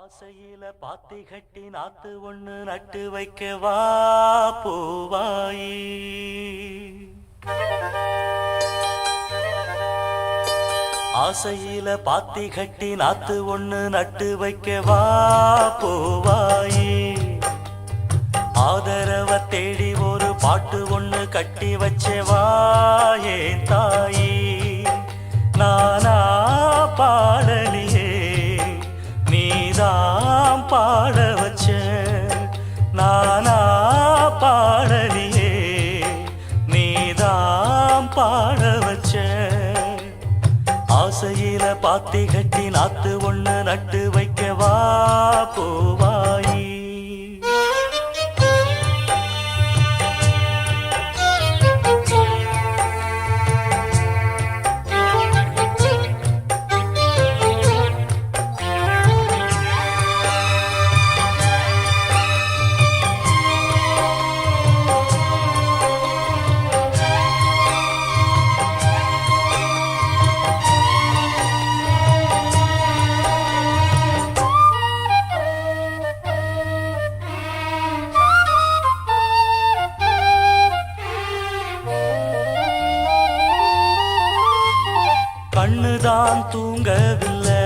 ஆசையில பாத்தி கட்டி நாத்து ஒண்ணு நட்டு வைக்கவா பூவாயி. ஆசையில பாத்தி கட்டி நாத்து ஒண்ணு நட்டு வைக்கவா பூவாயி. ஆதரவ தேடி ஒரு பாட்டு ஒண்ணு கட்டி வச்சவா ஏன் தாயி. நானா பாடலியே நீதான் பாட வச்ச. நானா பாடலியே நீதான் பாட வச்ச. ஆசையில பாத்தி கட்டி நாத்து ஒண்ணு நட்டு வைக்கவா பூவாயி. கண்ணுதான் தூங்கவில்லை,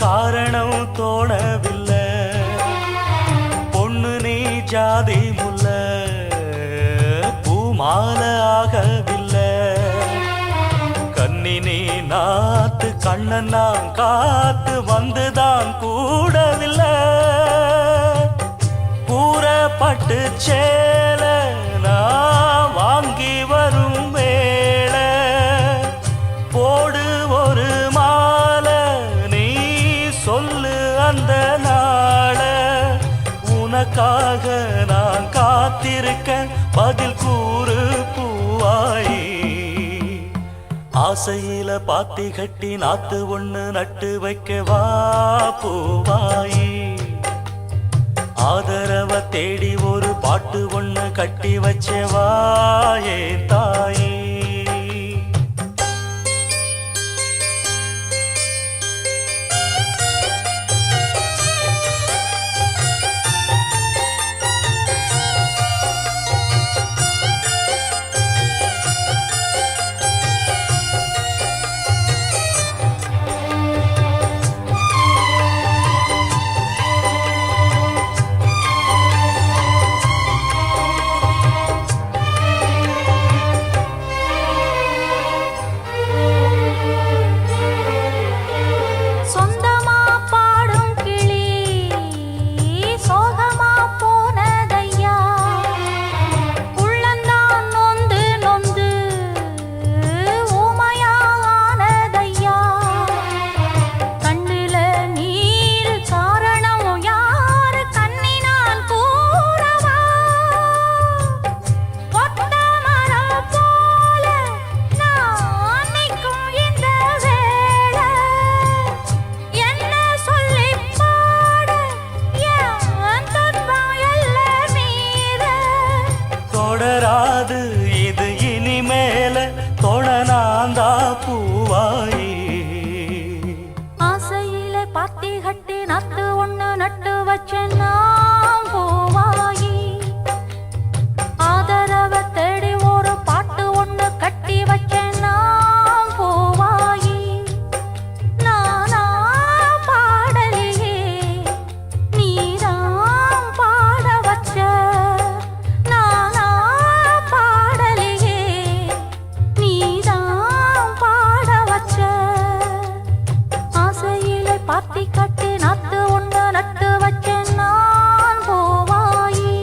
காரணம் தோணவில்லை. பொண்ணு நீ ஜாதி முல்ல, பூமால ஆகவில்லை. கண்ணி நீ நாத்து கண்ணன் நான் காத்து வந்துதான் கூடவில்லை. கூறப்பட்டு சேல நான் வாங்கி வரும் வேளை. போடு ஒரு மாலை நீ சொல்லு அந்த நாள. உனக்காக நான் காத்திருக்க பதில் கூறு பூவாயி. ஆசையில பாத்தி கட்டி நாத்து ஒண்ணு நட்டு வைக்கவா பூவாயி. ஆதரவ தேடி ஒரு பாட்டு ஒண்ணு கட்டி வச்சவா ஏன் தாயி. தொடராது இது இனிமேல தொடனாந்தா பூவாயி. ஆசையில பாத்தி கட்டி நட்டு ஒண்ணு நட்டு வச்சேன்னா பூவாயி. ஆதரவ தேடி ஒரு பாட்டு ஒண்ணு கட்டி வச்சேன்னா பூவாயி. நானா பாடலியே நீதான் பாட வச்ச. பாத்தி கட்டி நாத்து ஒண்ணு நட்டு வச்சேன் நான் பூவாயி.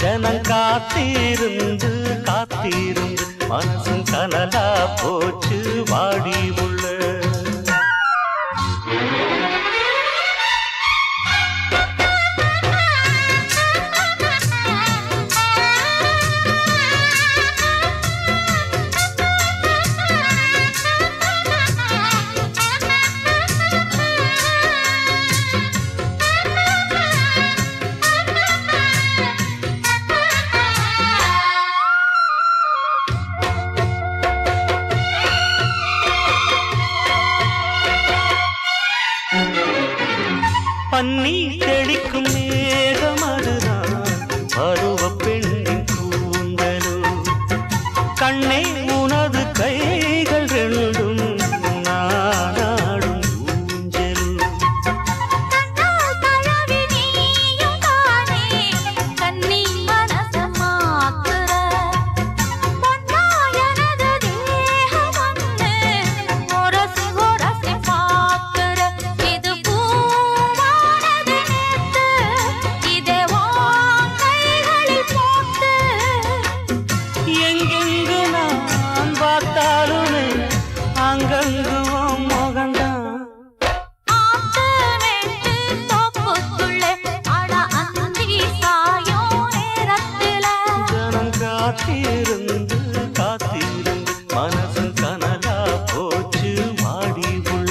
ஜனம் காத்திருந்து காத்திருந்து மனசும் கனலா போச்சு வாடி உள்ள. பன்னி தெளிக்கும் மேகம் அதுதான் பருவ பெண்ணின் கூந்தலோ. கண்ணே உனது கைகள் ரெண்டும் நாடும் ஊஞ்சலும். அங்கங்குவோம் மோகந்தான் ஜனம் காத்திருந்து காத்திருந்து மனசு கனலா போச்சு வாடி உள்ள.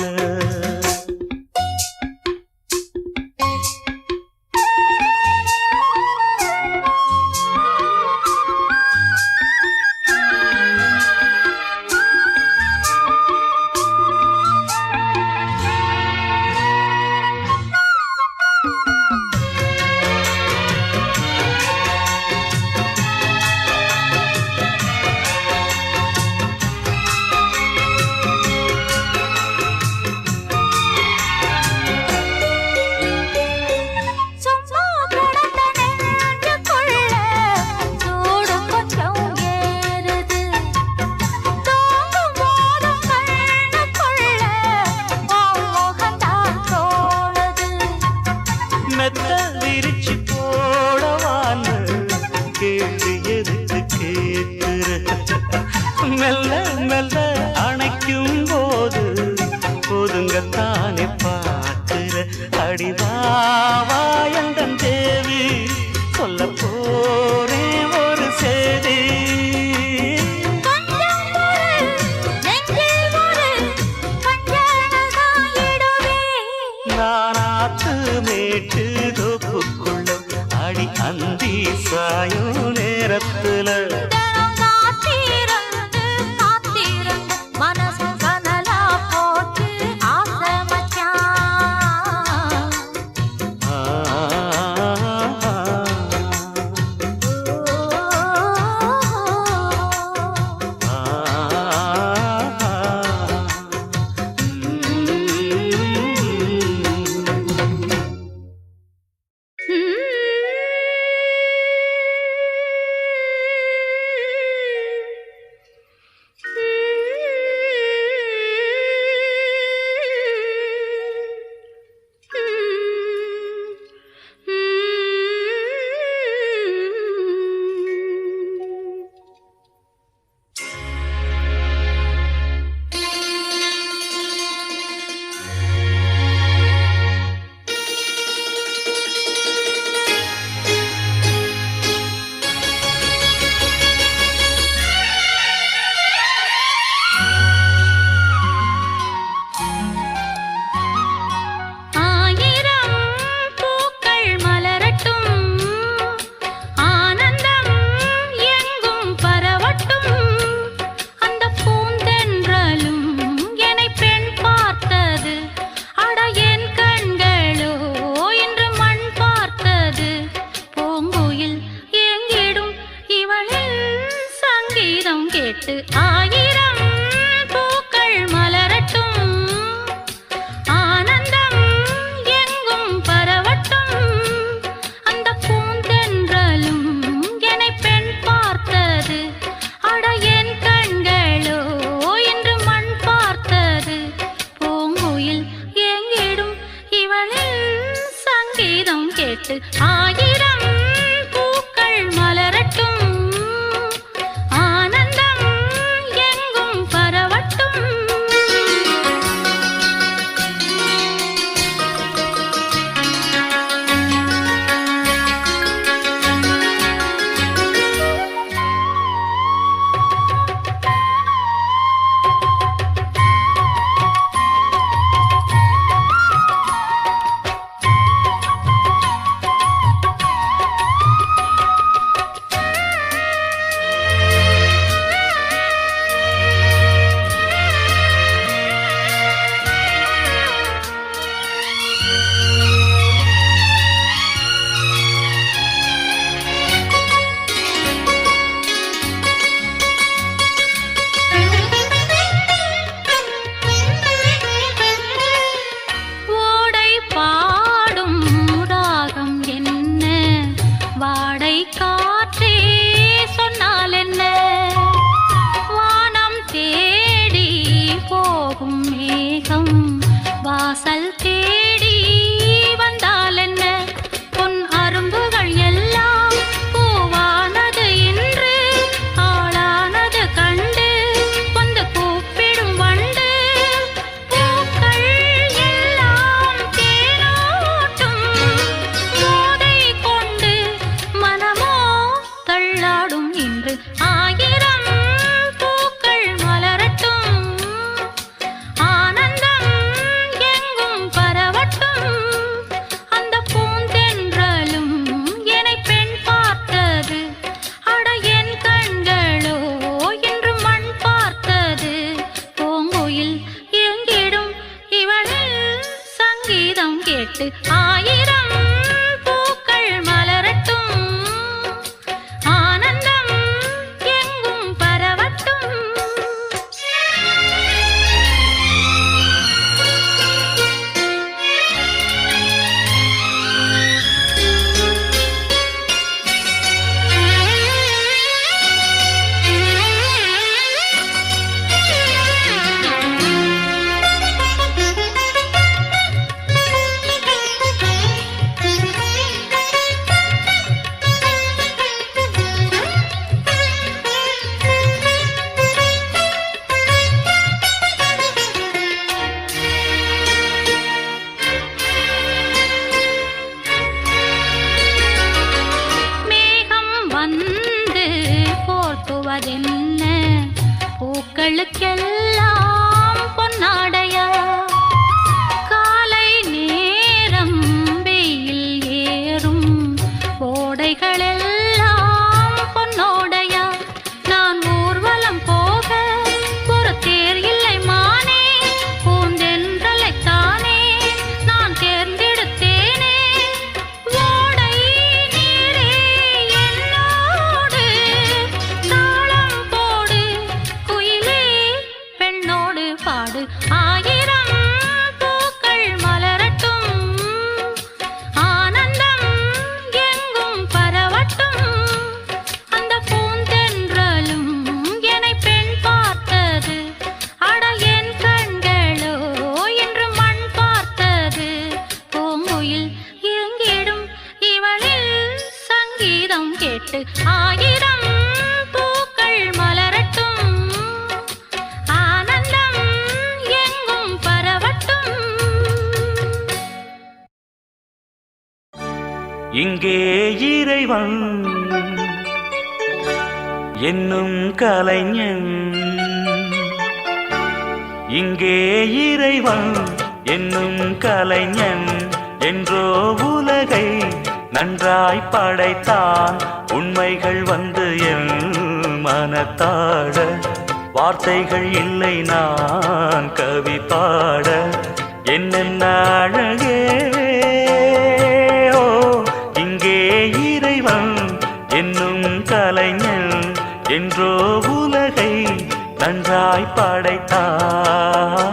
மெத்த விரிச்சு போடவான்னு கேட்டு எதுக்கு கேட்கிற. மெல்ல மெல்ல அணைக்கும் போது ஒதுங்கத்தானே பார்க்கிற. அடிவாயந்தன் தேவி சொல்ல போறேன் ஒரு செய்தி. நானாத்து மேட்டு தோப்புக்குள்ள அடி அந்தி சாயும் நேரத்துல கேட்டு ஆயிரம் பூக்கள் மலரட்டும், ஆனந்தம் எங்கும் பரவட்டும். அந்த பூந்தென்றலும் என்னை பெண் பார்த்தது, அட என் கண்களோ இன்று மண் பார்த்தது. பூங்குயில் எங்கிடும் இவளின் சங்கீதம் கேட்டு ஆயிரம் பூக்கள் கேட்டு ஆயிரம் பூக்கள் மலரட்டும் ஆனந்தம் எங்கும் பரவட்டும் என்ன பூக்களுக்கெல்லாம் பொன்னாடையா காலை நேரம் வெயில் ஏறும் கோடைகளெல்லாம் பொன்னோடையா நான் ஊர்வலம் போக ஒரு தேர் இல்லை மானே பூந்தென்றலைத்தானே நான் தேர்ந்தெடுத்தேனே ஓடை நீரே என்னோடு பாடு ஆயிரம் பூக்கள் மலரட்டும் ஆனந்தம் எங்கும் பரவட்டும் அந்த பூந்தென்றலும் என்னை பெண் பார்த்தது அட என் கண்களோ என்று மண் பார்த்தது பூங்குயில் எங்கிடும் இவளில் சங்கீதம் கேட்டு ஆயிரம் பூக்கள் மலரட்டும் இங்கே இறைவன் என்னும் கலைஞன் இங்கே இறைவன் என்னும் கலைஞன் என்றோ உலகை நன்றாய் படைத்தான் உண்மைகள் வந்து என் மனத்தாட வார்த்தைகள் இல்லை நான் கவி பாட என்னென்ன அழகே என்னும் கலைஞன் என்றோ உலகை நன்றாய் படைத்தான்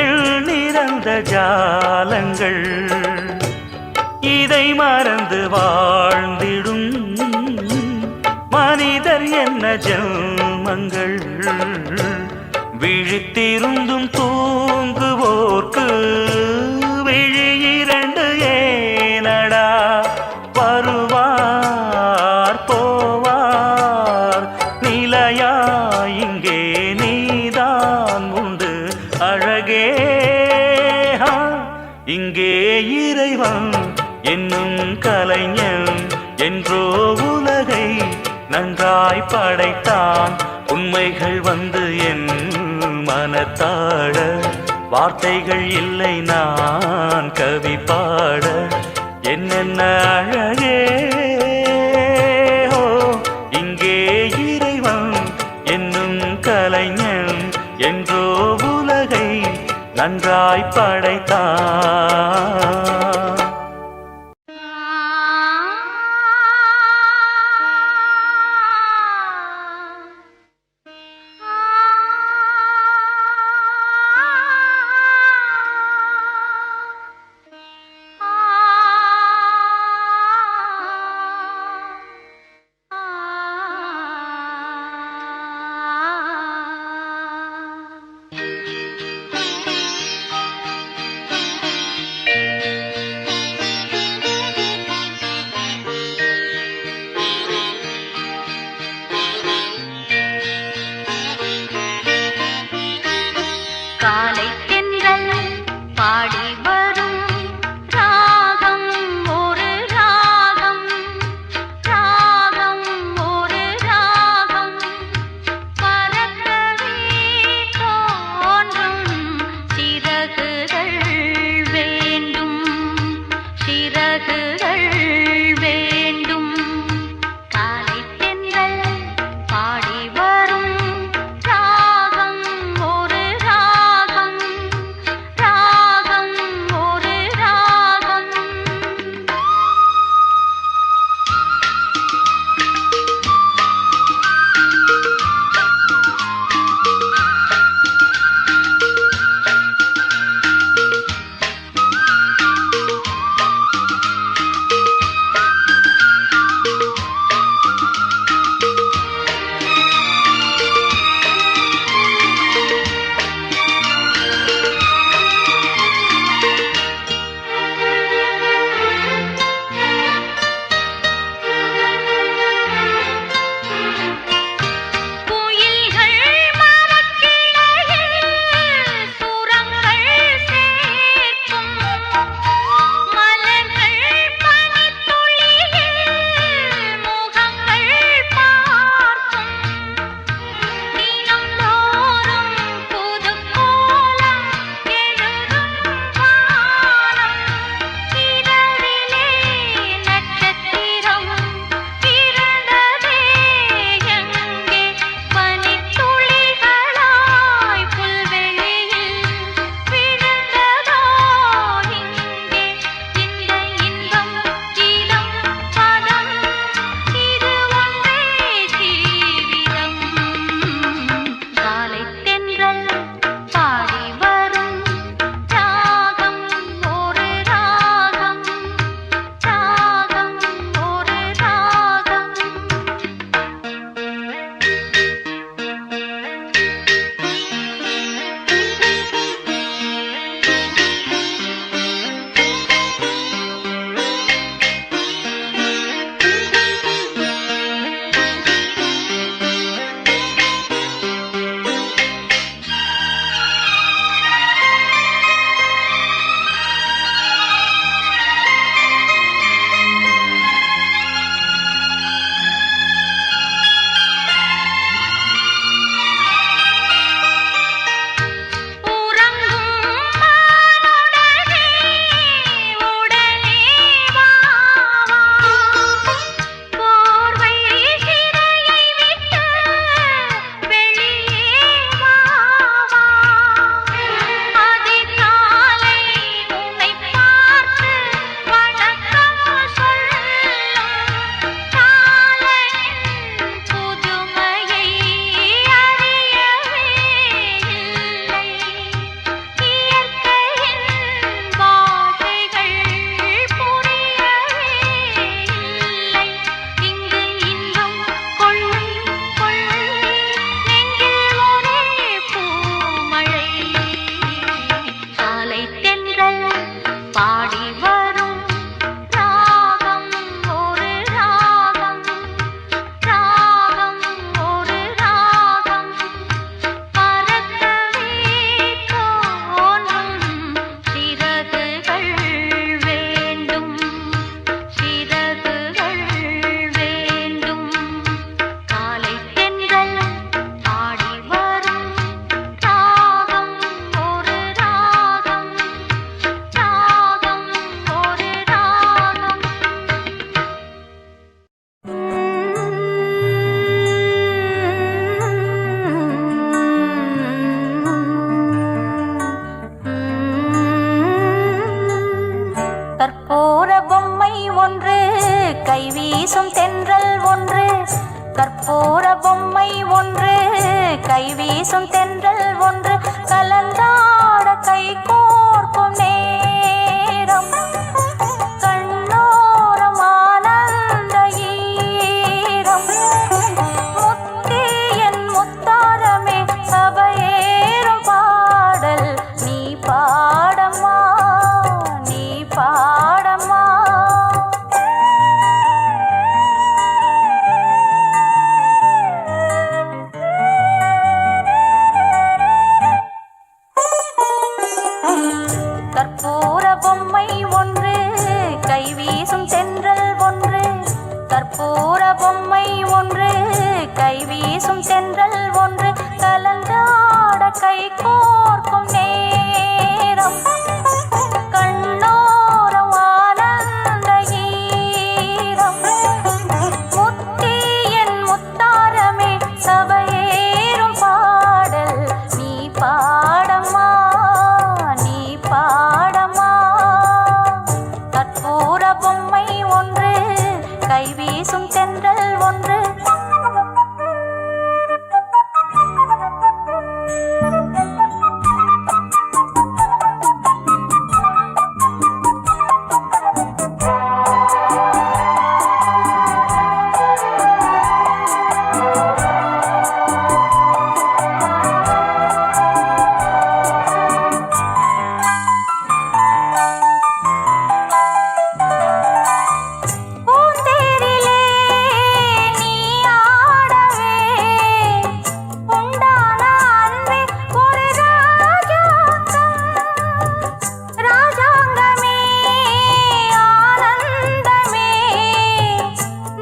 எண்ணிறந்த ஜாலங்கள் இதை மறந்து வாழ்ந்திடும் மனிதர் என்ன ஜென்மங்கள் விழித்திருந்தும் தூங்குவோர்க்கு விழியிரண்டு ஏனடா வருவார் போவார் நிலையா இங்கே நீதான் உண்டு அழகே இங்கே இறைவன் என்னும் கலைஞன் என்றோ உலகை நன்றாய் படைத்தான் உண்மைகள் வந்து என் மனத்தாட வார்த்தைகள் இல்லை நான் கவி பாட என்னென்ன அழகே ஓ இங்கே இறைவன் என்னும் கலைஞன் என்றோ உலகை நன்றாய் படைத்தான் காலை தென்றல் பாடி வரும் ராகம் ஒரு ராகம் ராகம் ஒரு ராகம் பறக்கவே தோன்றும் சிறகுகள் வேண்டும் சிறகுகள் வேண்டும் காலை தென்றல் பாடி வரும் ராகம் ஒரு ராகம் ராகம் கற்பூர பொம்மை ஒன்று கைவீசும் தென்றல் ஒன்று கலந்தாட கை கோர்க்கும் நேரம் கண்ணோரம் ஆனந்த ஈரம் முத்தே என் முத்தாரமே சபையேறும் பாடல் நீ பாடம்மா நீ பாடம்மா கற்பூர பொம்மை ஒன்று கைவீசும் தென்றல் ஒன்று கற்பூர பொம்மை ஒன்று கைவீசும் தென்றல் ஒன்று கலந்தாட கை கோர்க்கும் நேரம் கண்ணோரம் ஆனந்த ஈரம் முத்தே என் முத்தாரமே சபையேறும் பாடல் நீ பாடம்மா நீ பாடம்மா கற்பூர பொம்மை ஒன்று கைவீசும் தென்றல் ஒன்று பூந்தேரிலே நீ ஆடவே உண்டான அன்பே ஒரு ராஜாங்கமே ஆனந்தமே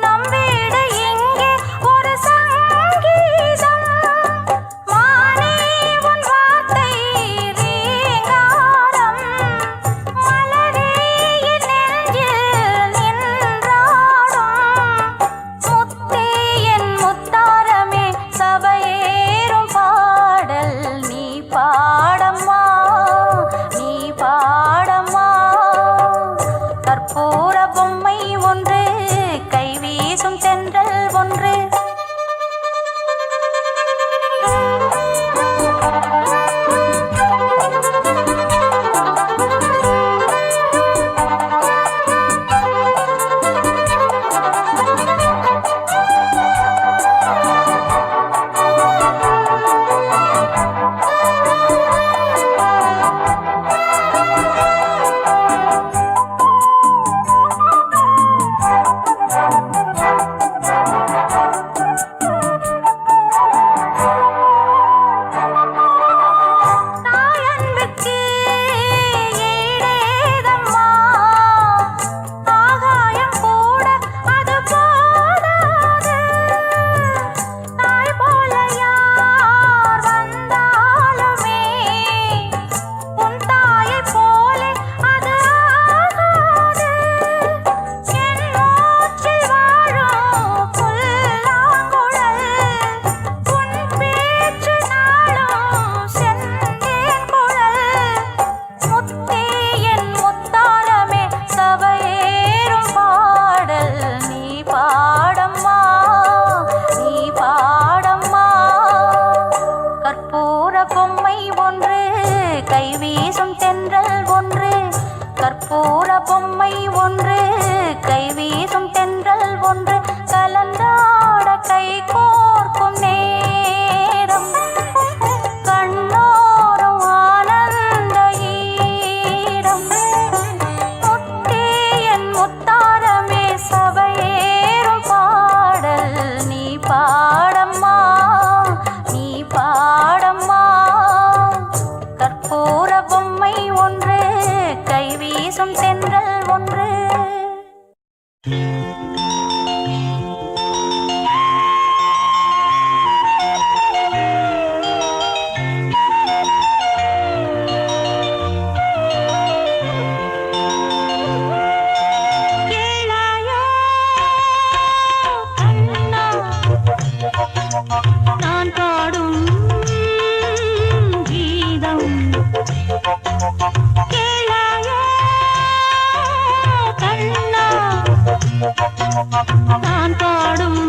நம் வீடு இங்கே ஒரு சங்கீதம் மானே உன் வார்த்தை ரீங்காரம் மலரே என் நெஞ்சில் நின்றாடும் முத்தே என் முத்தாரமே சபையேறும் பாடல் நீ பாடம்மா நீ பாடம்மா கற்பூர பொம்மை ஒன்று கைவீசும் தென்றல் ஒன்று தாயன்புக்கு ஈடேதம்மா ஆகாயம் கூட அது போதாது தாய் போல யார் வந்தாலுமே உன் தாயைப் போலே அது ஆகாது என் மூச்சில் வாழும் புல்லாங்குழல் உன் பேச்சு நாளும் செந்தேன் குழல் முத்தே என் முத்தாரமே சபையேறும் பாடல் நீ பாடம்மா நீ பாடம்மா கற்பூர பொம்மை ஒன்று கைவீசும் தென்றல் ஒன்று கற்பூர பொம்மை ஒன்று கைவீசும் தென்றல் ஒன்று கலந்தாட கை கோர்க்கும் நேரம் கண்ணோரம் ஆனந்த ஈரம் முத்தே என் முத்தாரமே சபையேறும் பாடல் நீ பாடம்மா நீ பாடம்மா கற்பூர பொம்மை ஒன்று கைவீசும் தென்றல் ஒன்று கேளாயோ கண்ணா நான் பாடும் கீதம் கேளாயோ கண்ணா நான் பாடும்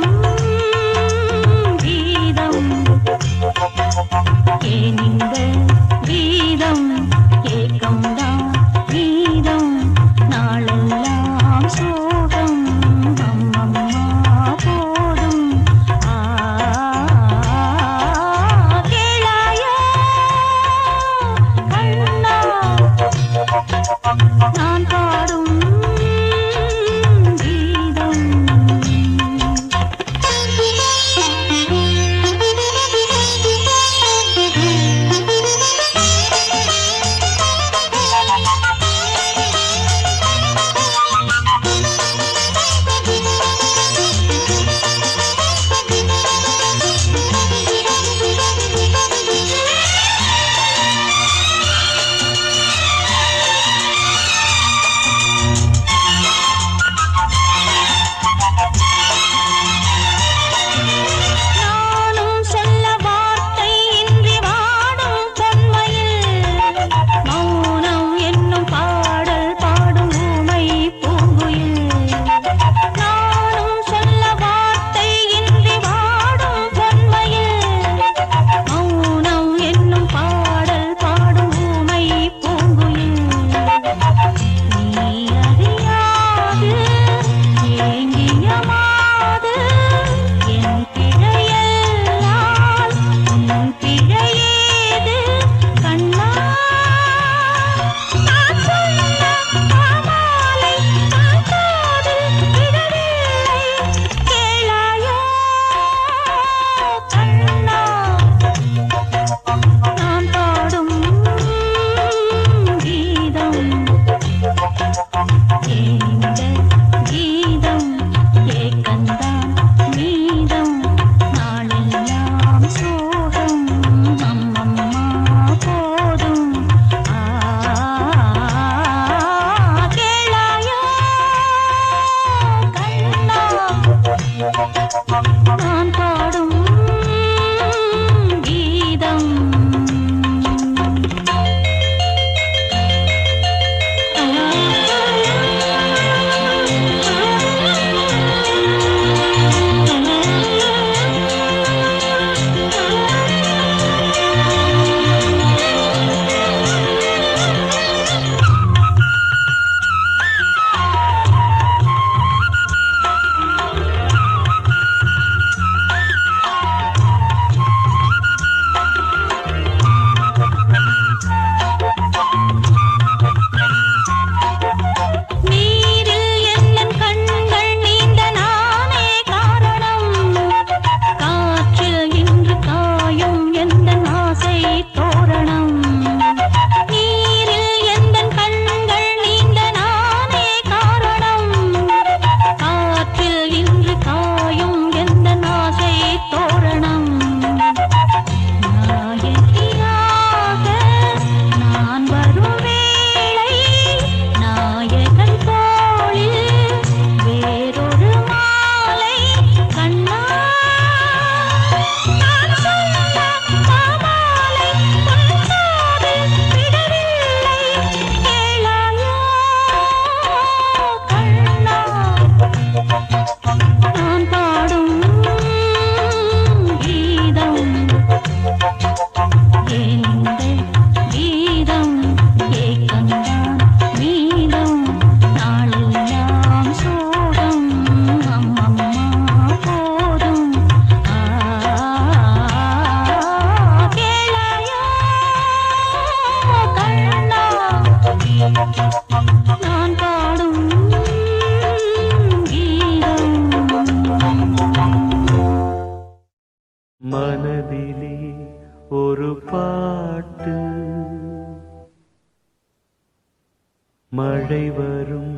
மழை வரும்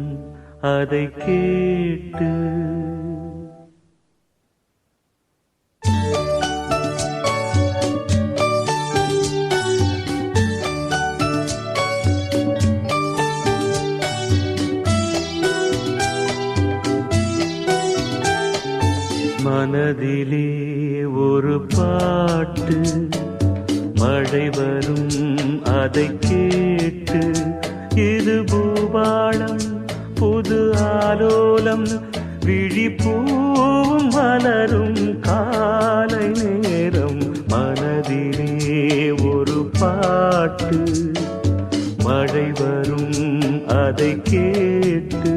அதை கேட்டு. மனதிலே ஒரு பாட்டு மழை வரும் அதை கேட்டு. இது பூபாளம் புது ஆலோலம் விழிப்பூவும் மலரும் காலை நேரம். மனதிலே ஒரு பாட்டு மழை வரும் அதை கேட்டு.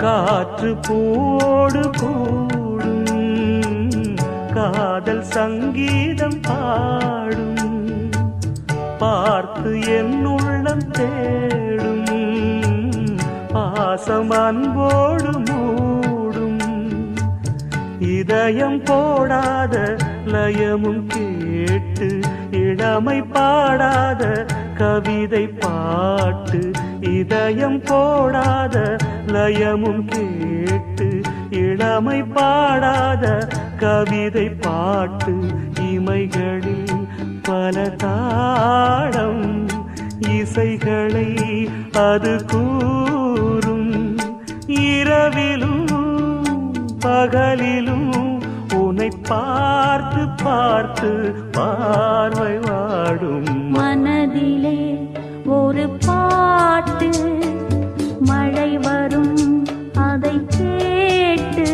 காற்று போடு கூடும் காதல் சங்கீதம் பாடும். பார்த்து என் உள்ளம் தேடும் பாசம் அன்போடு மூடும். இதயம் போடாத லயமும் கேட்டு இளமை பாடாத கவிதை பாட்டு. இதயம் போடாத லயமும் கேட்டு இளமை பாடாத கவிதை பாட்டு. இமைகளில் பல தாளம் இசைகளை அது கூறும். இரவிலும் பகலிலும் உன்னை பார்த்து பார்த்து பார்வை வாடும். மனதிலே ஒரு பாட்டு மழை வரும் அதை கேட்டு.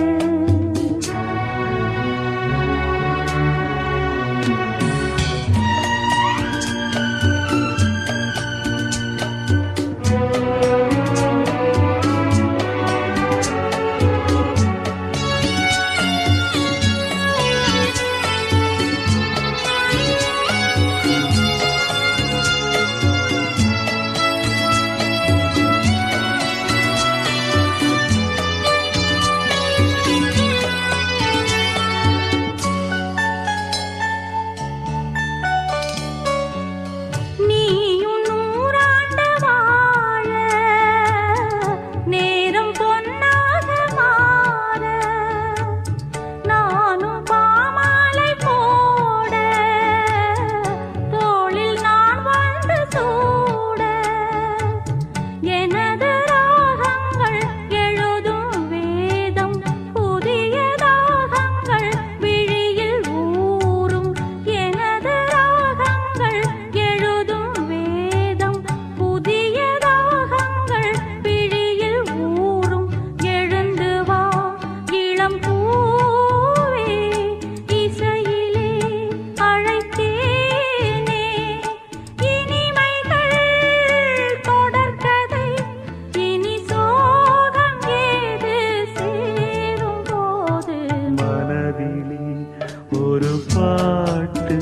ஒரு பாட்டு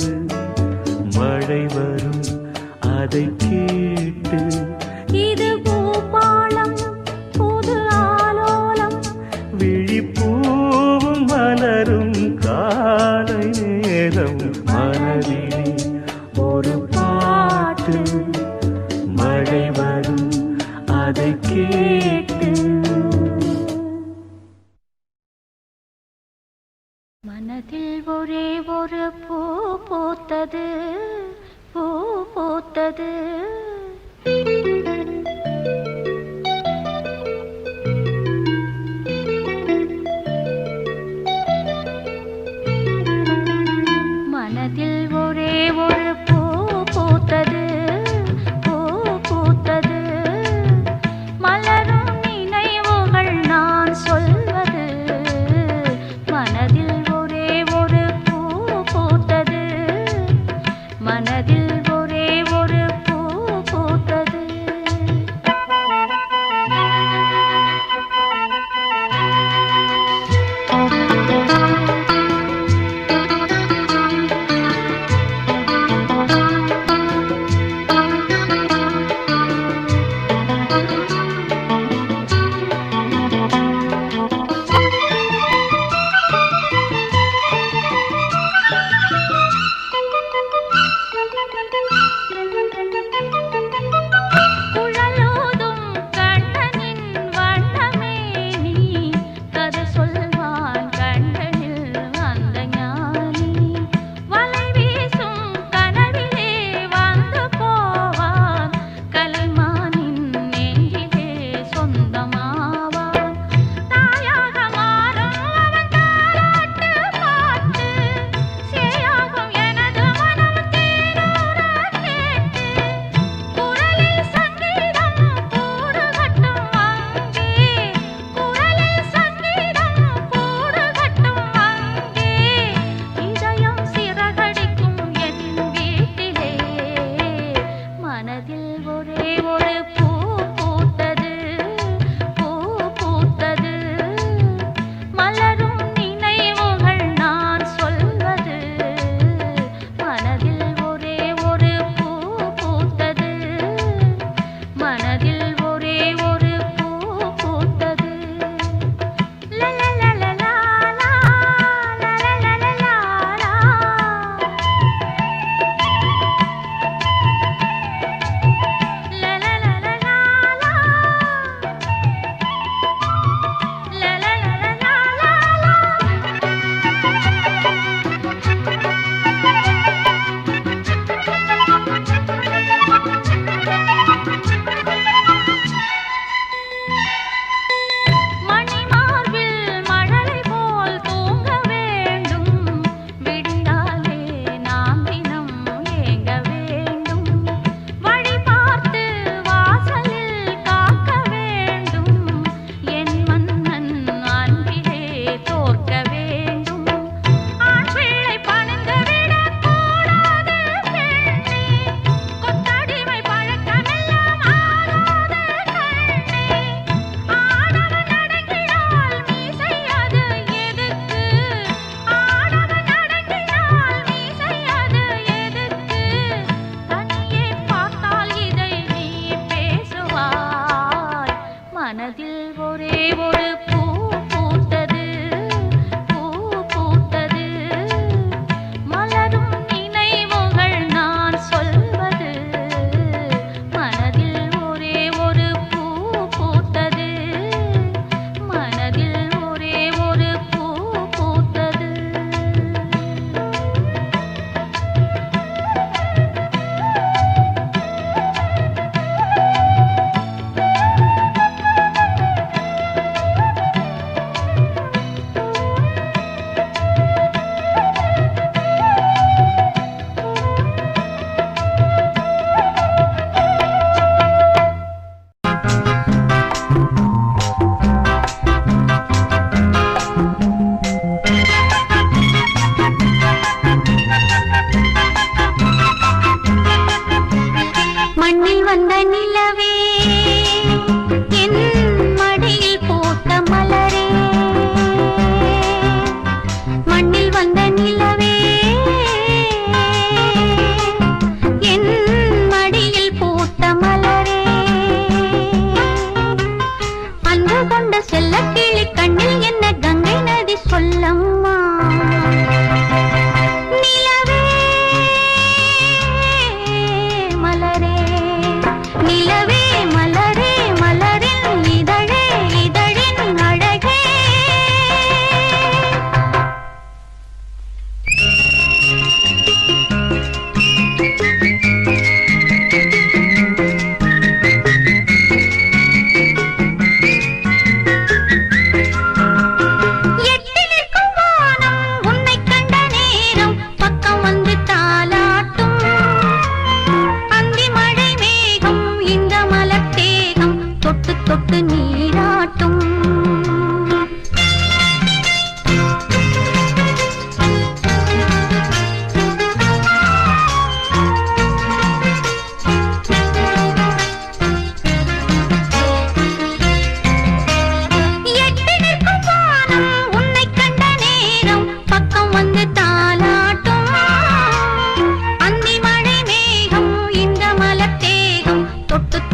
மழை வரும் அதை கேட்டு. இது பூபாளம் புது ஆலோலம் விழிப்பூவும் மலரும் காலை நேரம். மனதிலே ஒரு பாட்டு மழை வரும் அதை கேட்டு. மனதில் ஒரே ஒரு பூ பூத்தது பூ பூத்தது. மனதில் ஒரே ஒரு பூ பூத்தது பூ பூத்தது. மலரும் நினைவுகள் நான் சொல்வது. மனதில் ஒரே ஒரு பூ பூத்தது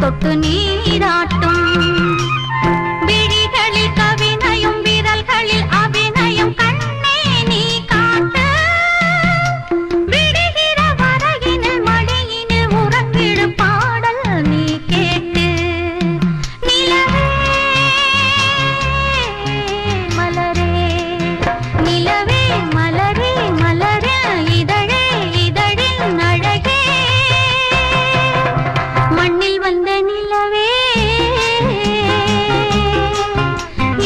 தொட்டு நீராட்டும் விழிகளில் கவினையும் விரல்களில் அபிநயம் கண்ணே நீ காட்டு விடுகிற வரையினில் மடியினில் உறங்கிடு பாடல் நீ கேட்டு நிலவே மலரே நிலவே மலரே மலரே இதழே இதழின் அழகே மண்ணில் வந்த நிலவே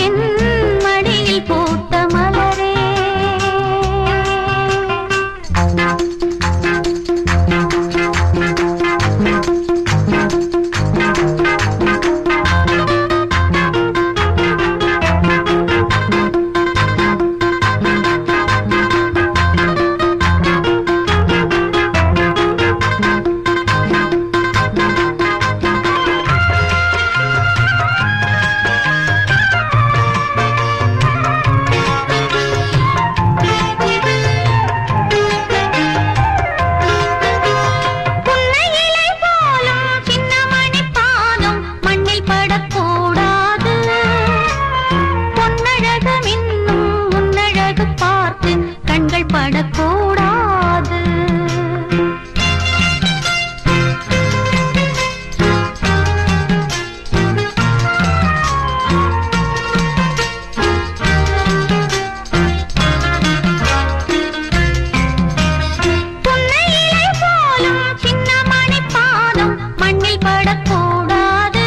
என் மடியில் பூத்த மலரே புன்னையிலை போலும் சின்னமணி பாதம் மண்ணில் படக்கூடாது பொன்னழகு மின்னும் உன்னழகு பார்த்து கண்கள் படக்கூடாது புன்னையிலை போலும் சின்னமணி பாதம் மண்ணில் படக்கூடாது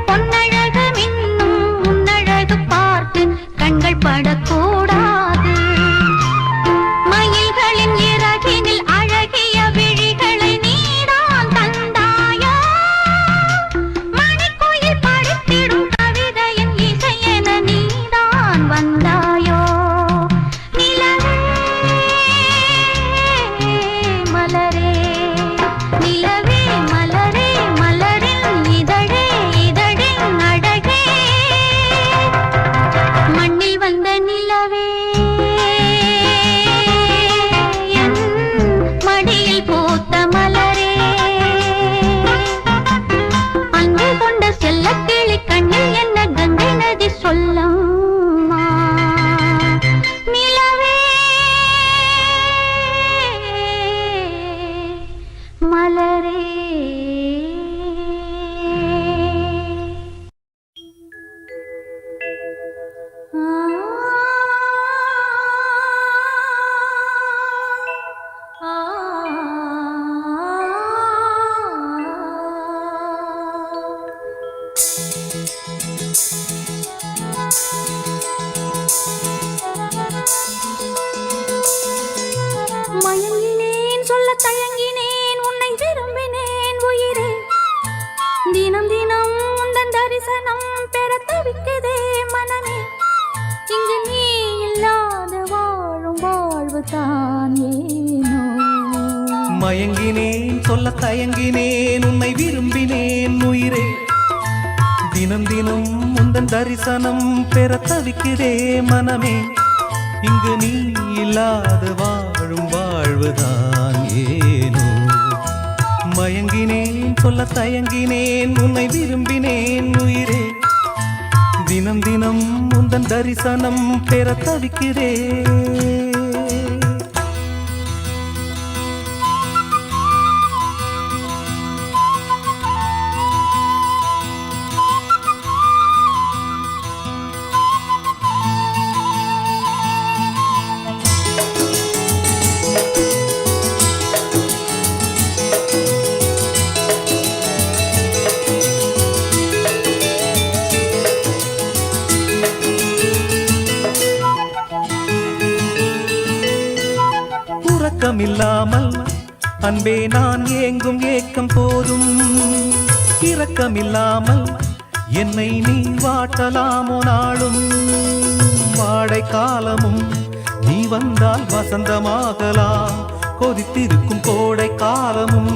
பொன்னழகு மின்னும் உன்னழகு பார்த்து கண்கள் படக்கூடாது மயில்களின் இறகினில் அழகிய விழிகளை நீதான் தந்தாயோ மணிக்குயில் படித்திடும் கவிதையின் இசையென நீதான் வந்தாயோ நிலவே மலரே நிலவே மலரே மலரின் இதழே இதழின் அழகே மண்ணில் வந்த நிலவே என் மடியில் பூத்த மலரே அன்பு கொண்ட செல்லக்கிளி கண்ணில் என்ன கங்கை நதி சொல்லம்மா நிலவே மலரே மயங்கினேன் சொல்ல தயங்கினேன் உன்னை விரும்பினேன் உயிரே தினம் தினம் உந்தன் தரிசனம் பெற தவிக்குதே மனமே இங்கு நீ இல்லாத வாழும் வாழ்வு தான் ஏனோ மயங்கினேன் சொல்ல தயங்கினேன் உன்னை விரும்பினேன் உயிரே தினம் தினம் உந்தன் தரிசனம் பெற தவிக்கிறே மனமே இங்கு நீ இல்லாத வாழும் வாழ்வுதான் ஏனோ மயங்கினேன் சொல்ல தயங்கினேன் உன்னை விரும்பினேன் உயிரே தினம் தினம் உந்தன் தரிசனம் பெற தவிக்கிறேன் இரக்கமில்லாமல் அன்பே நான் ஏங்கும் ஏக்கம் போதும் இரக்கமில்லாமல் என்னை நீ வாட்டலாமோ நாளும் வாடை காலமும் நீ வந்தால் வசந்தமாகலாம் கொதித்திருக்கும் கோடை காலமும்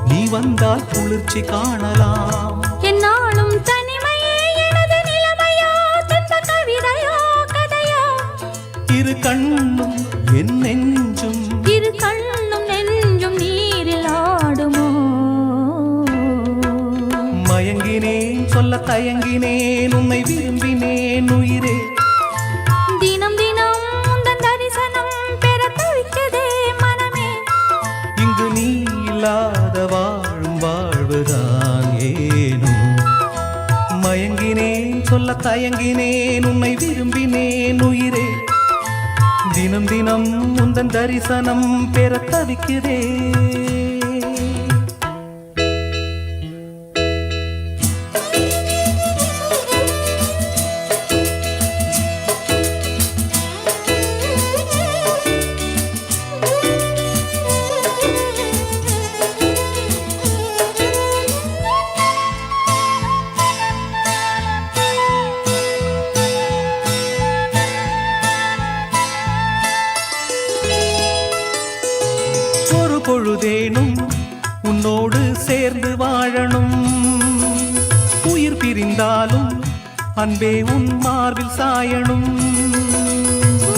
நீ வந்தால் குளிர்ச்சி காணலாம் என்னாலும் தனிமையே எனது நிலைமையா துன்ப கவிதையோ கதையோ இரு கண்ணும் என் நெஞ்சும் இரு கண்ணும் நெஞ்சும் நீரில் ஆடுமோ தயங்கினேன் உன்னை விரும்பினேன் உயிரே. தினம் தினம் உந்தன் தரிசனம் பெற தவிக்குதே மனமே. இங்கு நீ இல்லாத வாழும் வாழ்வுதான் ஏனோ. மயங்கினேன் சொல்ல தயங்கினேன் உன்னை விரும்பினேன் உயிரே. தினம் தினம் உந்தன் தரிசனம் பெற தவிக்கிறே. ஒரு பொழுதேனும் உன்னோடு சேர்ந்து வாழணும். உயிர் பிரிந்தாலும் அன்பே உன் மார்பில் சாயணும்.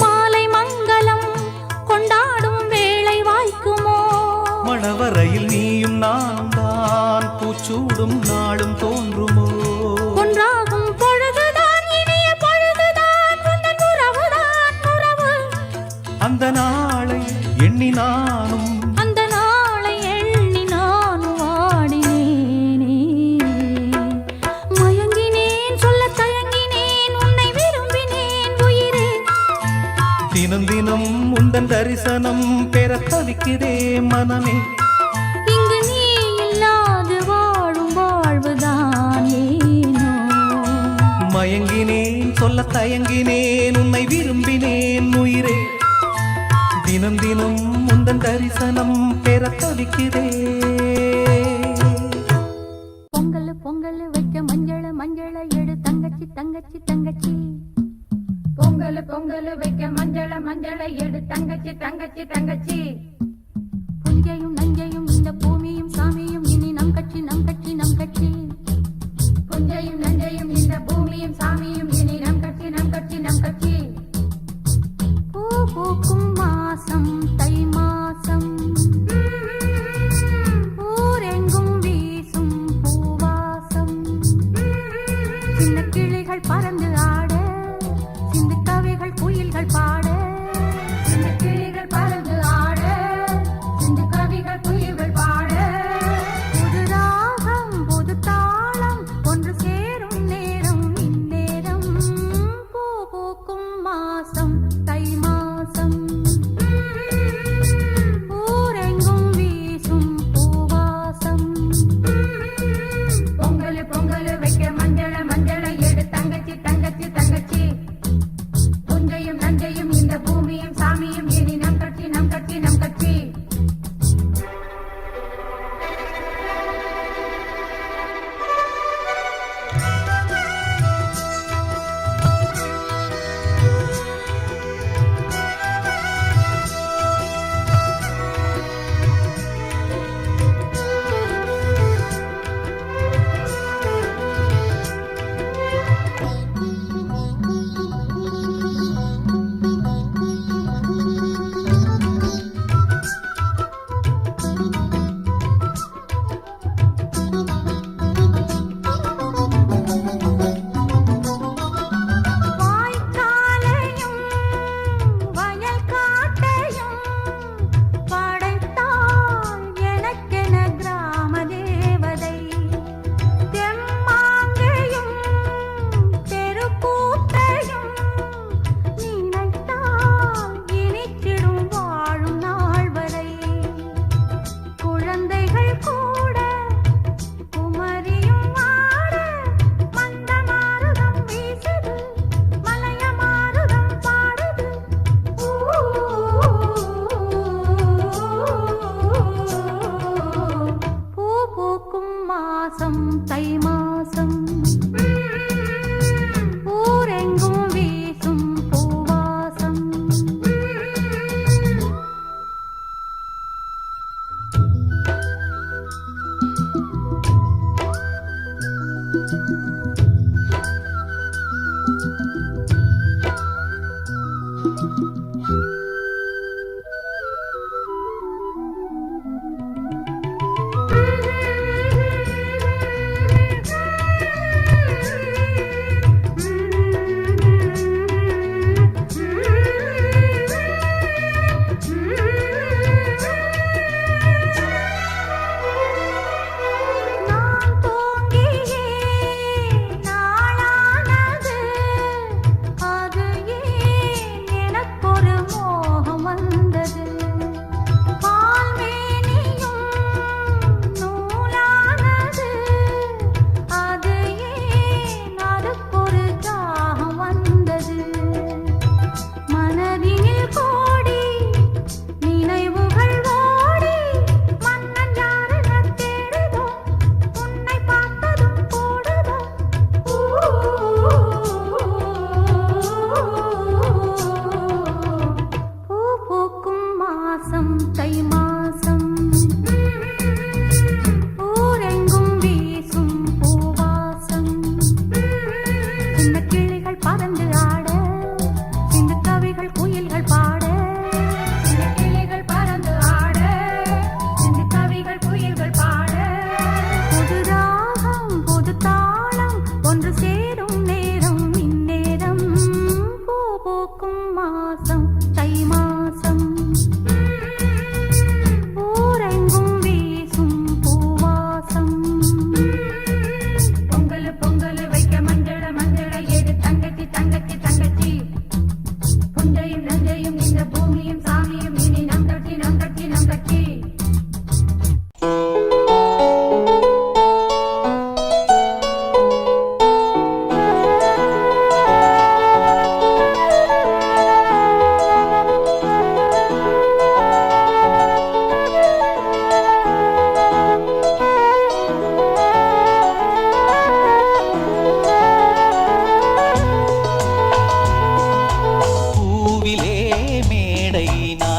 மாலை மங்களம் கொண்டாடும் வேளை வாய்க்குமோ. மணவரையில் நீயும் நானும் தான் பூச்சூடும் நாளும் தோன்றுமோ. ஒன்றாகும் பொழுதுதான் இனிய பொழுதுதான் உந்தன் உறவுதான் உறவு. அந்த நாளை எண்ணி நானும் அந்த நாளை எண்ணி நானும் வாடினேனே. மயங்கினேன் சொல்ல தயங்கினேன் உன்னை விரும்பினேன் உயிரே. தினம் தினம் உந்தன் தரிசனம் பெற தவிக்கிறே மனமே. இங்கு நீ இல்லாது வாழும் வாழ்வுதான் ஏனோ. மயங்கினேன் சொல்ல தயங்கினேன் உன்னை விரும்பினேன் உயிரே. தினம் தினம் உந்தன் தரிசனம் பெற தவிக்கிறே. பொங்கல் பொங்கல் வைக்க மஞ்சள மஞ்சள எடு தங்கச்சி தங்கச்சி தங்கச்சி. பொங்கல் பொங்கல் வைக்க மஞ்சள மஞ்சள எடு தங்கச்சி தங்கச்சி தங்கச்சி. புஞ்சையும் நஞ்சையும் இந்த பூமியும் சாமியும் இனி நம் கட்சி நம் கட்சி நம் கட்சி. புஞ்சையும் நஞ்சையும் இந்த பூமியும் சாமியும் இனி நம் கட்சி நம் கட்சி நம் கட்சி. பூ பூக்கும் மாசம் தை மாசம். ஊரெங்கும் வீசும் பூவாசம். சின்ன கிளிகள் பறந்து ஆட சிந்து கவிகள் குயில்கள் பாட. சின்ன கிளிகள் பறந்து ஆட சிந்து கவிகள் குயில்கள்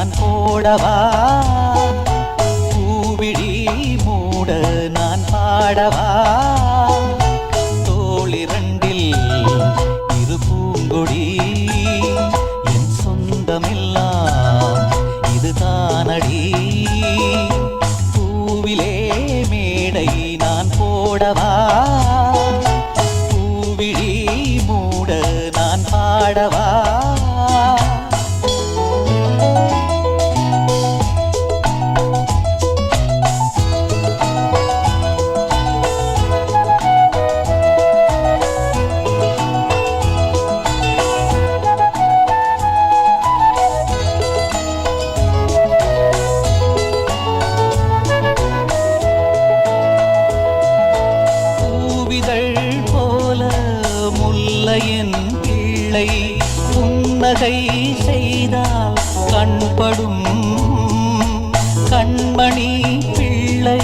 நான் போடவா பூவிழி மூட நான் பாடவா தோளிரண்டில் இரு பூங்கொடி என் சொந்தமெல்லாம் இதுதானடி பூவிலே மேடை நான் போடவா பூவிழி மூட நான் பாடவா என் பிள்ளை புன்னகை செய்தால் கண்படும் கண்மணி பிள்ளை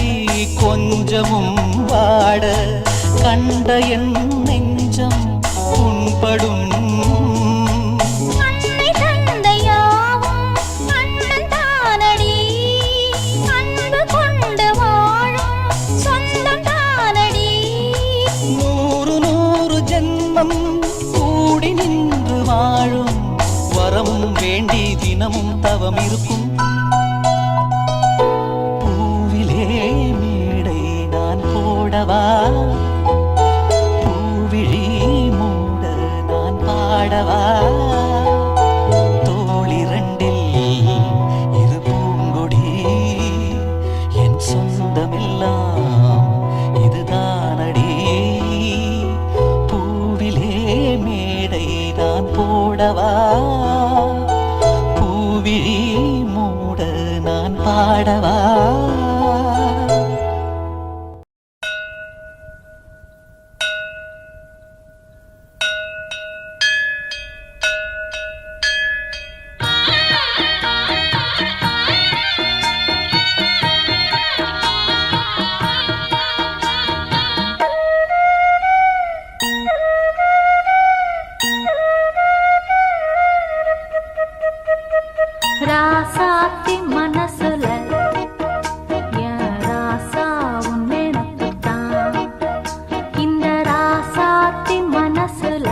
கொஞ்சமும் வாட கண்ட என் நெஞ்சம் புண்படும் கூடி நின்று வாழும் வரமும் வேண்டி தினமும் தவம் இருக்கும் பூவிலே மேடை நான் போடவா பூவிழி மூட நான் பாடவா தோளிரண்டில் இரு பூங்கொடி என் சொந்தமெல்லாம் இதுதானடி மேடை நான் போடவா பூவிழி மூட நான் பாடவா ராசாத்தி மனசுல என் ராசா உன் நினைப்புதான் இந்த ராசாத்தி மனசுல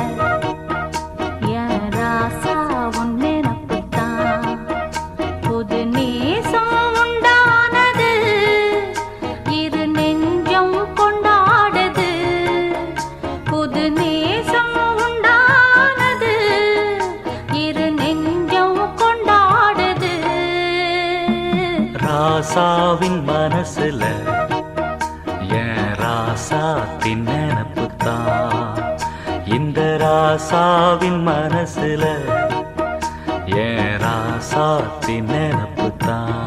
என் ராசா உன் நினைப்புதான் புது நேசம் உண்டானது இரு நெஞ்சம் கொண்டாடுது புது நேசம் உண்டானது இரு நெஞ்சம் ராசாவின் மனசுல என் ராசாத்தின் நினப்புத்தான் இந்த ராசாவின் மனசுல என் ராசாத்தின் நினப்புத்தான்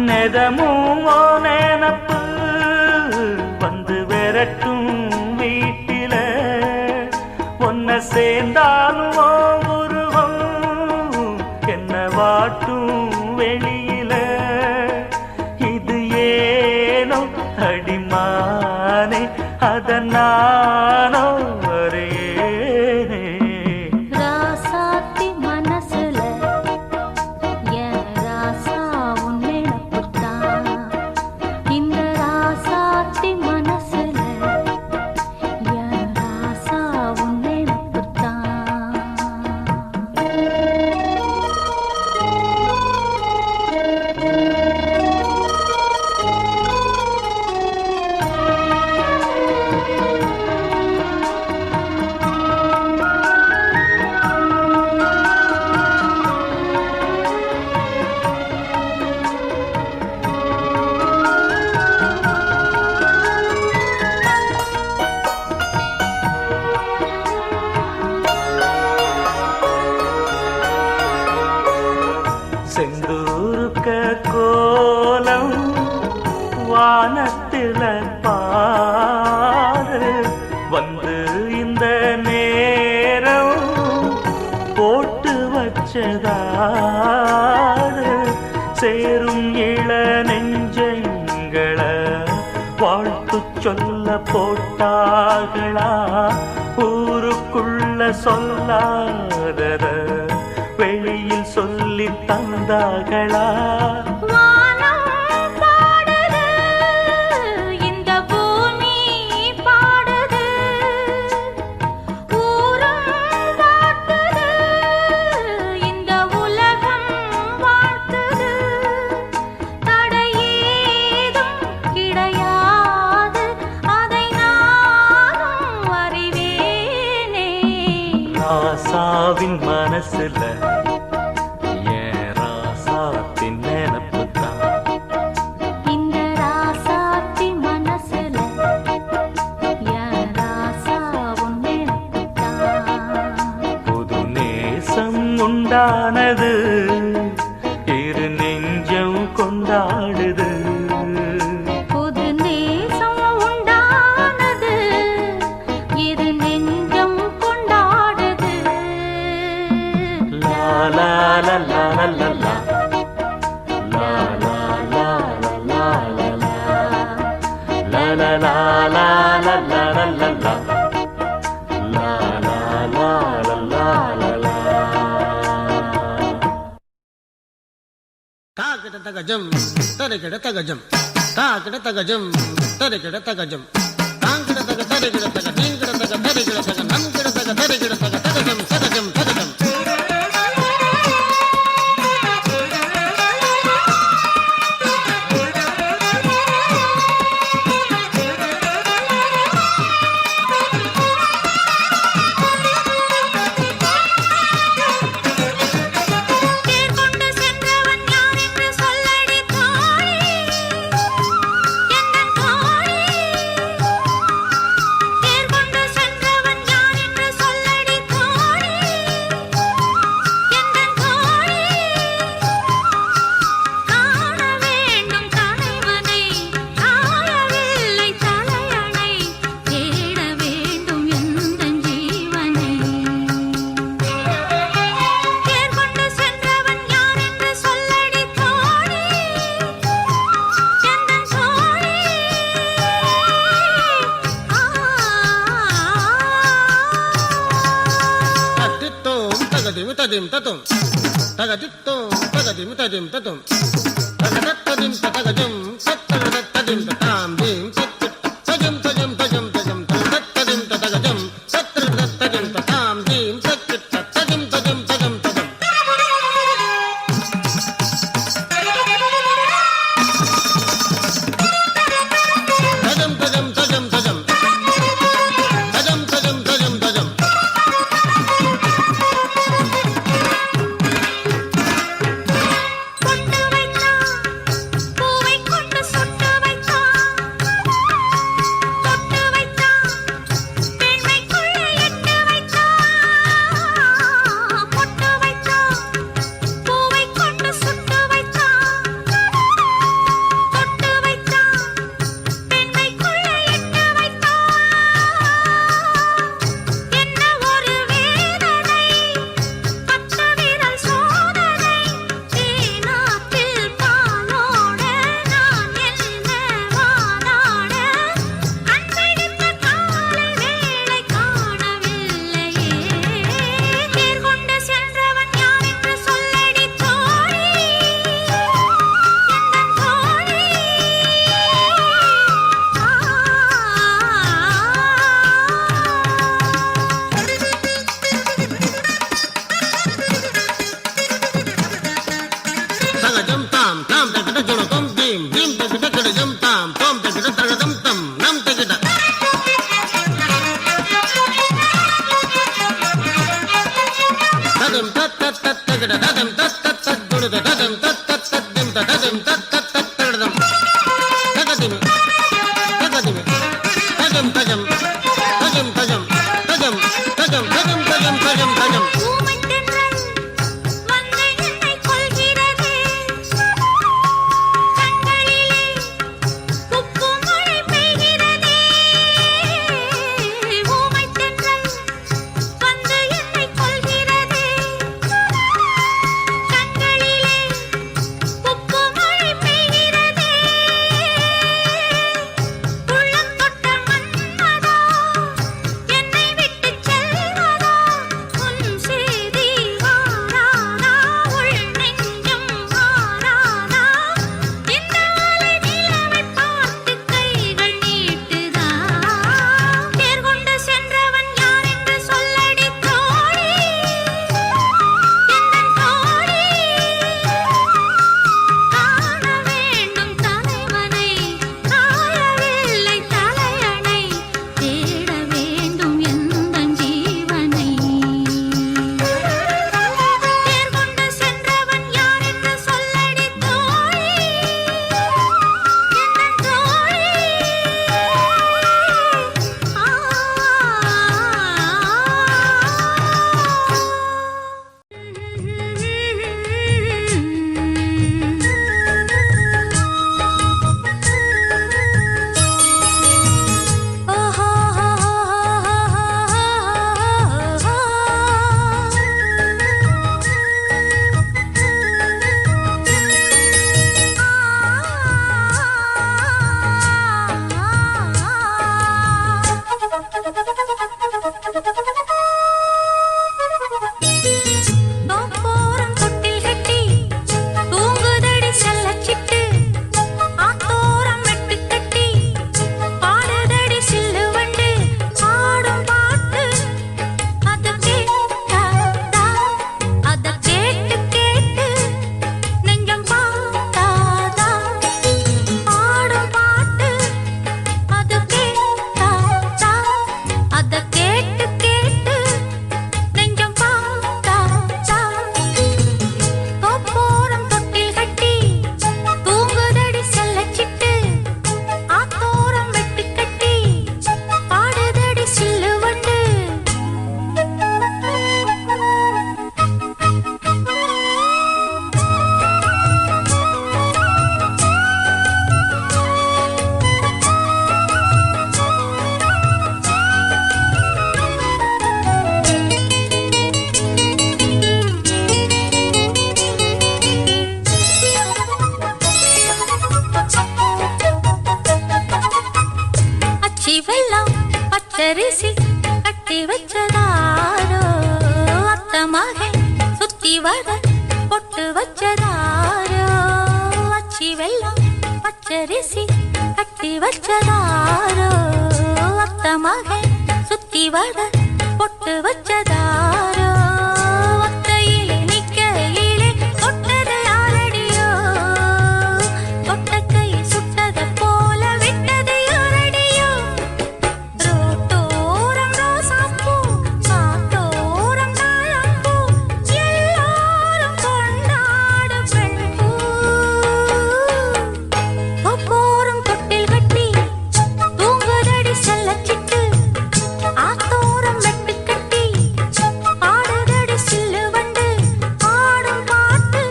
நெதமும் நினப்பு வந்து விரட்டும் வீட்டில ஒன்ன சேர்ந்தாலும் உருவம் என்ன வாட்டும் வெளியில இது ஏனோ அடிமானே அதனானோ வரேனே ராசாத்தி மனசுல என் ராசா உன் நினைப்புத்தான் இந்த ராசாத்தி மனசுல என் ராசா உன் நினைப்புத்தான் செந்தூருக்க கோலம் வானத்தில பாரு வந்து இந்த நேரம் போட்டு வச்சதாரு சேரும் இள நெஞ்சங்களை வாழ்த்து சொல்ல போட்டார்களா ஊருக்குள்ள சொல்லாதத வெளியில் சொல்லி தந்தார்களா வானம் பாடுது இந்த பூமி பாடுது ஊரும் வாழ்த்துது இந்த உலகம் வாழ்த்துது தடையேதும் கிடையாது அதை நானும் அறிவேனே ராசாவின் மனசுல ஏன் ராசாத்தின் நினப்புதான் இந்த ராசாத்தி மனசுல என் ராசா உன் நினைப்புதான் புது நேசம் உண்டானது இரு நெஞ்சம் கொண்டாடுது புது நேசம் உண்டானது இது நெஞ்சம் கொண்டாடுது லா லா லா லா லா லா லா. லா லா லா லா லா லா லா. லா லா லா லா லா லா லா லா லா. லா லா லா லா லா லா லா. தாக்கிட தகஜம் தரைக்கிட தகஜம் தாக்கிட தகஜம் தரைக்கிட தகஜம் தாங்கிட தக தரைக்கிட தக நீங்கிட தக தரைக்கிட தக நம்கிட தக தரைக்கிட தக தகஜம் தகஜம் தகஜம் தேர் கொண்டு சென்றவன் யார் என்று சொல்லடி தோழி எந்தன் தோழி தேர் கொண்டு சென்றவன் யார் என்று சொல்லடி தோழி எந்தன் தோழி காண வேண்டும் தலைவனை காணவில்லை தலையணை தேட வேண்டும் எந்தன் ஜீவனை தேர் கொண்டு சென்றவன் யார் என்று சொல்லடி தோழி எந்தன் தோழி தத்தித்தோம் தகதிமி ததிம் தத்தும் தகதித்தோம் தகதிமி ததிம் தத்தும் தகதத்ததிம் தகஜம் சத்தகதத்ததிம் ததாம் தீம் சத்தித்த தஜம் தஜம் தஜம் தஜம் தகதத்ததிம் தகஜம் சத்தகதத்ததிம் ததாம் தீம் சத்தித்த தஜம் தஜம் தஜம் தஜம் தஜம் தஜம் தஜம் தஜம் தஜம் தஜம் தஜம் தஜம் கொண்டு வைத்தான் பூவை கொண்டு சுட்டு வைத்தான் தொட்டு வைத்தான் பெண்மைக்குள்ள எட்டு வைத்தான் பொட்டு வைத்தான் பூவை கொண்டு சுட்டு வைத்தான் தொட்டு வைத்தான் பெண்மைக்குள்ள எட்டு வைத்தான் என்ன ஒரு வேதனை பத்து விரல் சோதனை தேனாத்தில் பாலோட நான் என்ன வாதாட கண்பிடித்த காலை வேளை காணவில்லையே தேர் கொண்டு சென்றவன் யார் என்று சொல்லடி தோழி எந்தன் தோழி தகஜம் தாம் தாம் தகிட ஜுணதம் தீம் தீம் தகிட கடஜம் தாம் தோம் தகிட தகதம் தம் நம் தகிட ததம் தத் தத் தத் தகிட ததம் தத் தத் தத் ஜுணத ததம் தத் தத் தத் திம் ததம் தத் தத் தத் தகதம் தகதிமி தகதிமி தஜம் தஜம் தஜம் தஜம் தஜம் தஜம் தஜம் தஜம் தஜம் தஜம் பூமை தென்றல் வந்து என்னை கொள்கிறதே பொட்டு வச்சதாரோ அச்சி வெள்ளம் பச்சரிசி கட்டி வச்சதாரோ அத்த மகன் சுத்தி வர பொட்டு வச்சதாரோ ஒத்தையிலே நிக்கையிலே தொட்டது யாரடியோ தொட்ட கை சுட்டத போல விட்டது யாரடியோ ரோட்டோரம் ரோசாப்பூ காத்தோரம் தாழம்பூ எல்லாரும் கொண்டாட பெண்பூ ஒப்போரும் தொட்டில் கட்டி தூங்குதடி செல்லச்சிட்டு ஆத்தோரம் வெட்டு கட்டி ஆடுதடி சில்லு வண்டு ஆடும் பாட்டு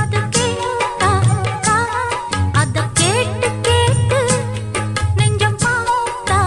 அது கேட்டா அத கேட்டு கேட்டு நெஞ்சம் பார்த்தா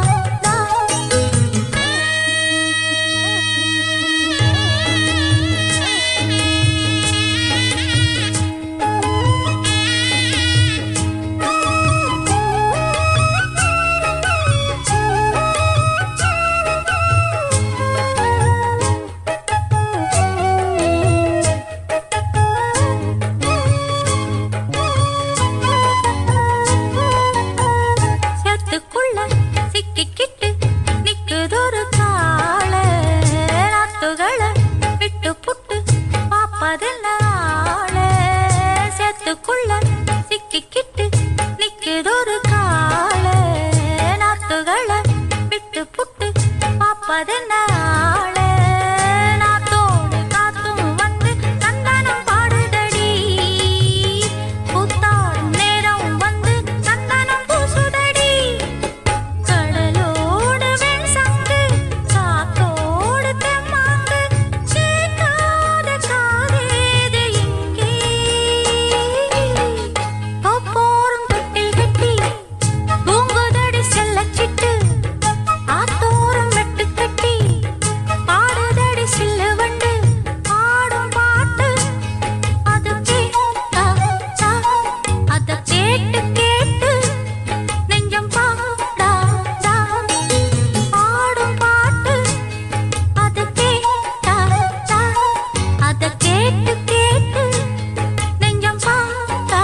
சேத்துக்குள்ள சிக்கிக்கிட்டு நிக்குதொரு காள நாத்துகள விட்டு புட்டு பாப்பதில்ல ஆள சேத்துக்குள்ள சிக்கிக்கிட்டு நிக்குதொரு காள நாத்துகள விட்டு புட்டு பாப்பதில்ல ஆள நாத்தோடு காத்தும் வந்து சந்தனம் பாடுதடி கூத்தாடும் நேரம் வந்து சந்தனம் பூசுதடி கடலோடு வெண்சங்கு காத்தோடு தெம்மாங்கு கேட்காத காதேது இங்கே ஒப்போரும் தொட்டில் கட்டி தூங்குதடி செல்லச்சிட்டு ஆத்தோரம் வெட்டு கட்டி ஆடுதடி சில்லு வண்டு ஆடும் பாட்டு அது கேட்டா அத கேட்டு கேட்டு நெஞ்சம் பாடா ஆடும் பாட்டு அது கேட்டா அத கேட்டு கேட்டு நெஞ்சம் பாடா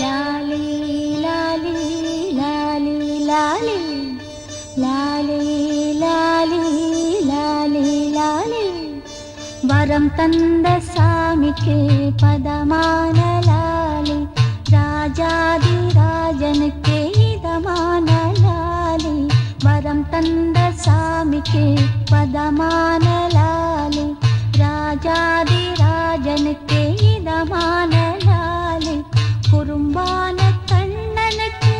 லாலி லாலி லாலி லாலி லாலி லாலி லாலி லாலி வரம் தந்த சாமிக்கு பதமான லாலி ராஜாதி ராஜனுக்கு இதமான லாலி வரம் தந்த சாமிக்கு பதமான லாலி ராஜாதி ராஜனுக்கு இதமான லாலி குறும்பான கண்ணனுக்கு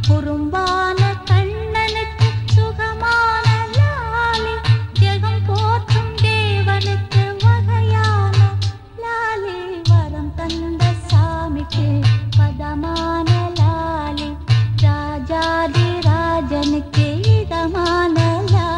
குறும்பான கண்ணனுக்கு சுகமான லாலி ஜெகம் போற்றும் தேவனுக்கு வகையான லாலி வரம் தந்த சாமிக்கு பதமான லாலி ராஜாதி ராஜனுக்கு இதமான லாலி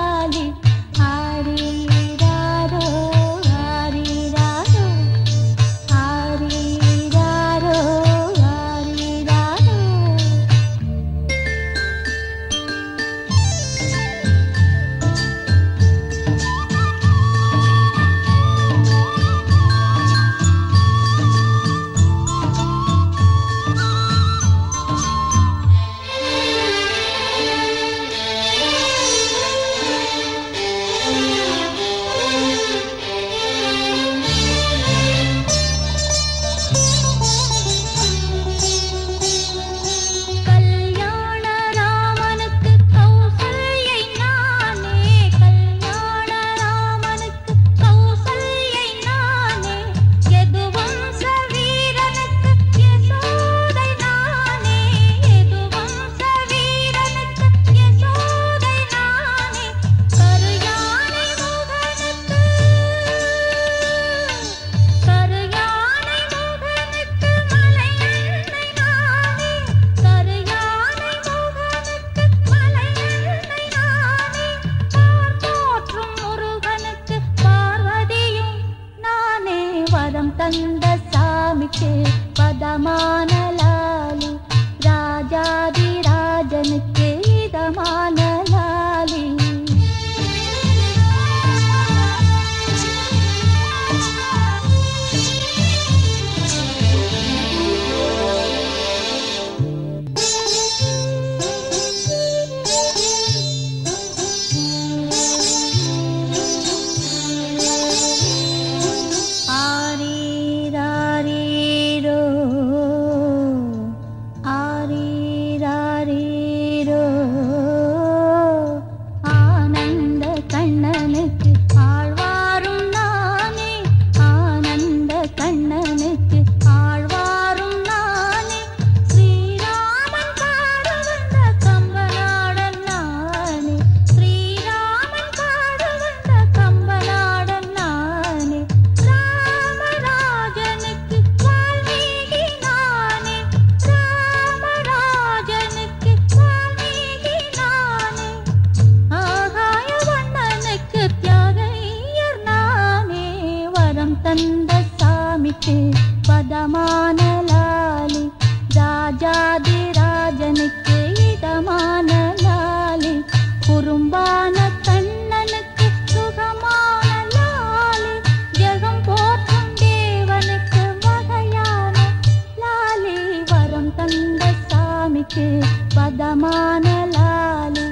சாமிக்கு பதமான லாலி ராஜாதி ராஜனுக்கு இதமான லாலி தந்த சாமிக்கு பதமான லாலி ராஜாதி ராஜனுக்கு இதமான லாலி குறும்பான கண்ணனுக்கு சுகமான லாலி ஜெகம் போற்றும் தேவனுக்கு வகையான லாலி வரம் தந்த சாமிக்கு பதமான லாலி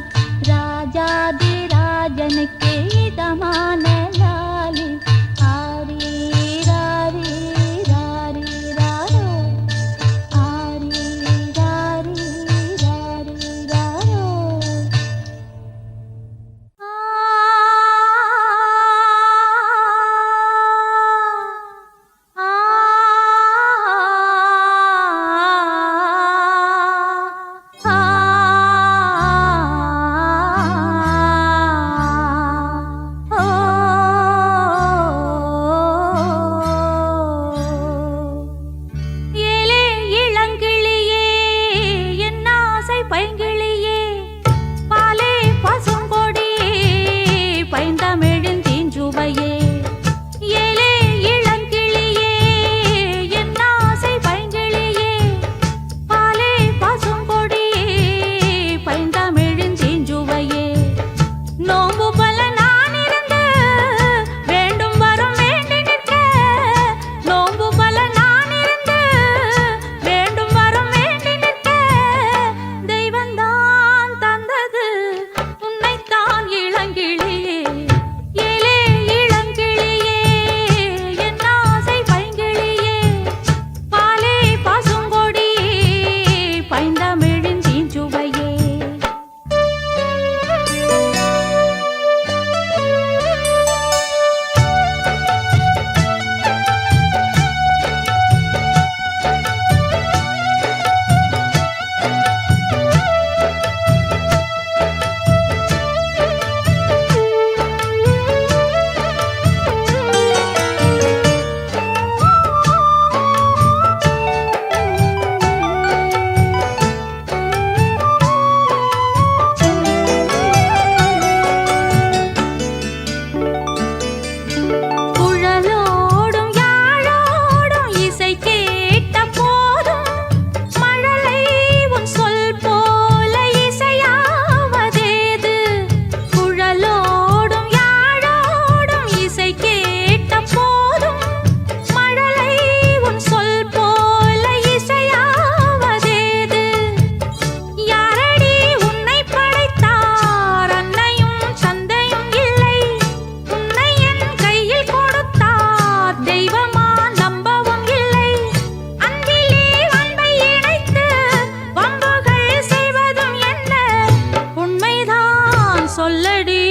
ராஜாதி ராஜனுக்கு இதமான லாலி சொல்லடி